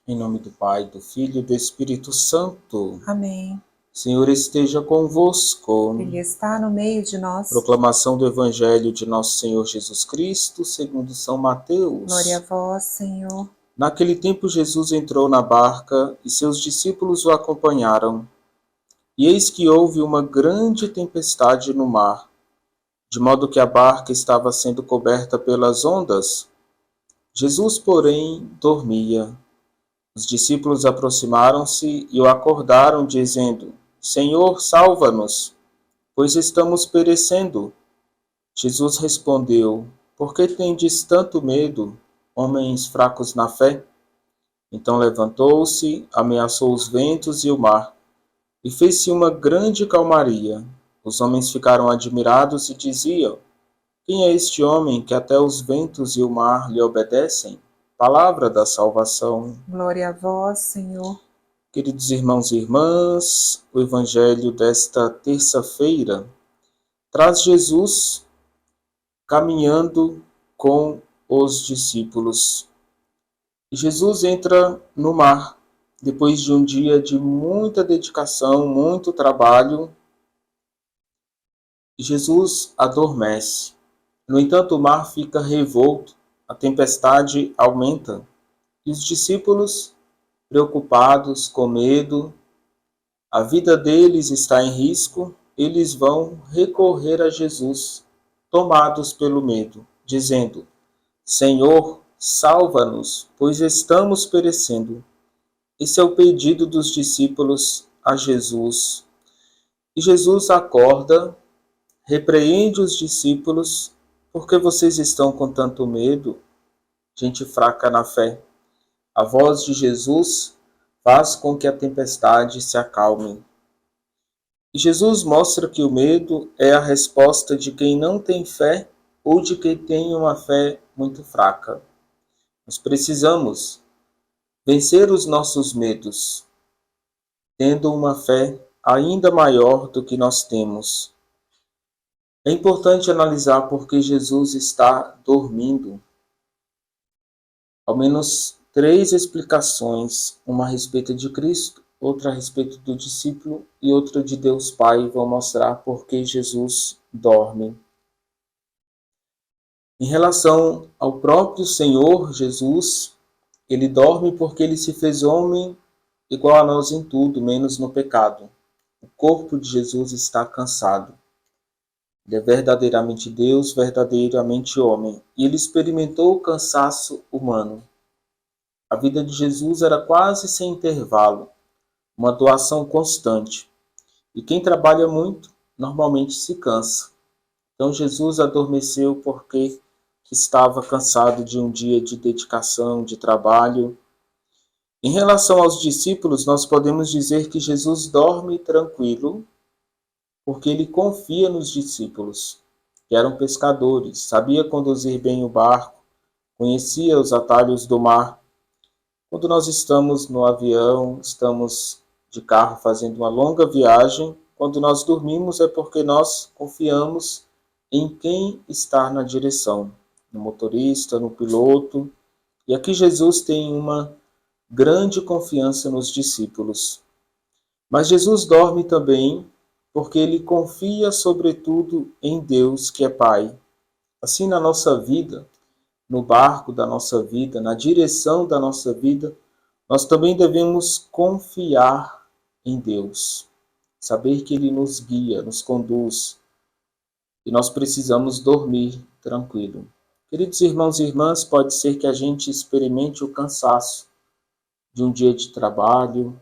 Em nome do Pai, do Filho e do Espírito Santo. Amém. Senhor esteja convosco. Ele está no meio de nós. Proclamação do Evangelho de Nosso Senhor Jesus Cristo, segundo São Mateus. Glória a vós, Senhor. Naquele tempo Jesus entrou na barca e seus discípulos o acompanharam. E eis que houve uma grande tempestade no mar, de modo que a barca estava sendo coberta pelas ondas. Jesus, porém, dormia. Os discípulos aproximaram-se e o acordaram, dizendo: Senhor, salva-nos, pois estamos perecendo. Jesus respondeu: Por que tendes tanto medo, homens fracos na fé? Então levantou-se, ameaçou os ventos e o mar, e fez-se uma grande calmaria. Os homens ficaram admirados e diziam: Quem é este homem que até os ventos e o mar lhe obedecem? Palavra da salvação. Glória a vós, Senhor. Queridos irmãos e irmãs, o Evangelho desta terça-feira traz Jesus caminhando com os discípulos. E Jesus entra no mar, depois de um dia de muita dedicação, muito trabalho, e Jesus adormece. No entanto, o mar fica revolto, a tempestade aumenta, e os discípulos, preocupados, com medo, a vida deles está em risco, eles vão recorrer a Jesus, tomados pelo medo, dizendo: Senhor, salva-nos, pois estamos perecendo. Esse é o pedido dos discípulos a Jesus. E Jesus acorda, repreende os discípulos: Por que vocês estão com tanto medo, gente fraca na fé? A voz de Jesus faz com que a tempestade se acalme. E Jesus mostra que o medo é a resposta de quem não tem fé ou de quem tem uma fé muito fraca. Nós precisamos vencer os nossos medos, tendo uma fé ainda maior do que nós temos. É importante analisar por que Jesus está dormindo. Ao menos 3 explicações, uma a respeito de Cristo, outra a respeito do discípulo e outra de Deus Pai, vão mostrar por que Jesus dorme. Em relação ao próprio Senhor Jesus, ele dorme porque ele se fez homem igual a nós em tudo, menos no pecado. O corpo de Jesus está cansado. Ele é verdadeiramente Deus, verdadeiramente homem. E ele experimentou o cansaço humano. A vida de Jesus era quase sem intervalo, uma doação constante. E quem trabalha muito, normalmente se cansa. Então Jesus adormeceu porque estava cansado de um dia de dedicação, de trabalho. Em relação aos discípulos, nós podemos dizer que Jesus dorme tranquilo, porque ele confia nos discípulos, que eram pescadores, sabia conduzir bem o barco, conhecia os atalhos do mar. Quando nós estamos no avião, estamos de carro fazendo uma longa viagem, quando nós dormimos é porque nós confiamos em quem está na direção, no motorista, no piloto. E aqui Jesus tem uma grande confiança nos discípulos. Mas Jesus dorme também porque ele confia sobretudo em Deus, que é Pai. Assim, na nossa vida, no barco da nossa vida, na direção da nossa vida, nós também devemos confiar em Deus, saber que Ele nos guia, nos conduz, e nós precisamos dormir tranquilo. Queridos irmãos e irmãs, pode ser que a gente experimente o cansaço de um dia de trabalho,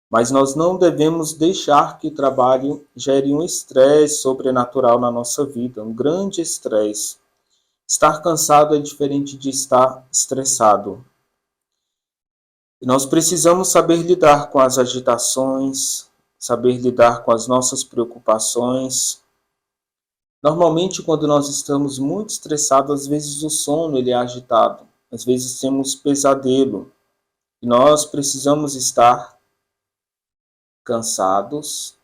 mas nós não devemos deixar que o trabalho gere um estresse sobrenatural na nossa vida, um grande estresse. Estar cansado é diferente de estar estressado. E nós precisamos saber lidar com as agitações, saber lidar com as nossas preocupações. Normalmente, quando nós estamos muito estressados, às vezes o sono ele é agitado, às vezes temos pesadelo. E nós precisamos estar cansados,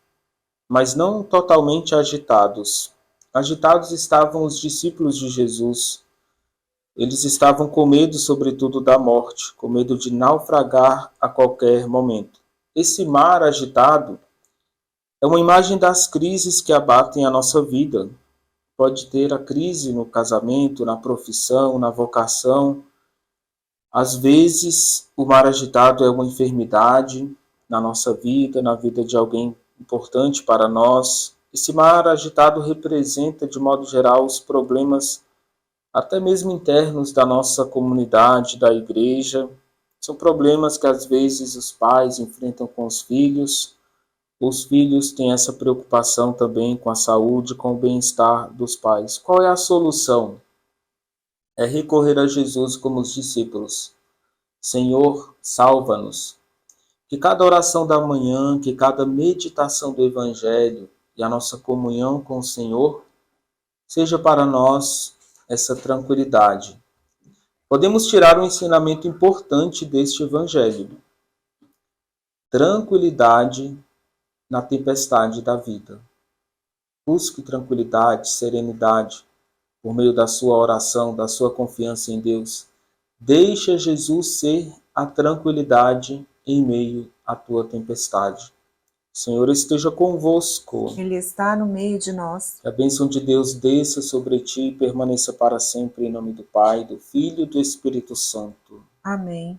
mas não totalmente agitados. Agitados estavam os discípulos de Jesus. Eles estavam com medo, sobretudo, da morte, com medo de naufragar a qualquer momento. Esse mar agitado é uma imagem das crises que abatem a nossa vida. Pode ter a crise no casamento, na profissão, na vocação. Às vezes, o mar agitado é uma enfermidade na nossa vida, na vida de alguém importante para nós. Esse mar agitado representa, de modo geral, os problemas até mesmo internos da nossa comunidade, da igreja. São problemas que às vezes os pais enfrentam com os filhos têm essa preocupação também com a saúde, com o bem-estar dos pais. Qual é a solução? É recorrer a Jesus como os discípulos. Senhor, salva-nos. Que cada oração da manhã, que cada meditação do Evangelho e a nossa comunhão com o Senhor seja para nós essa tranquilidade. Podemos tirar um ensinamento importante deste Evangelho. Tranquilidade na tempestade da vida. Busque tranquilidade, serenidade, por meio da sua oração, da sua confiança em Deus. Deixa Jesus ser a tranquilidade em meio à tua tempestade. O Senhor esteja convosco. Ele está no meio de nós. Que a bênção de Deus desça sobre ti e permaneça para sempre em nome do Pai, do Filho e do Espírito Santo. Amém.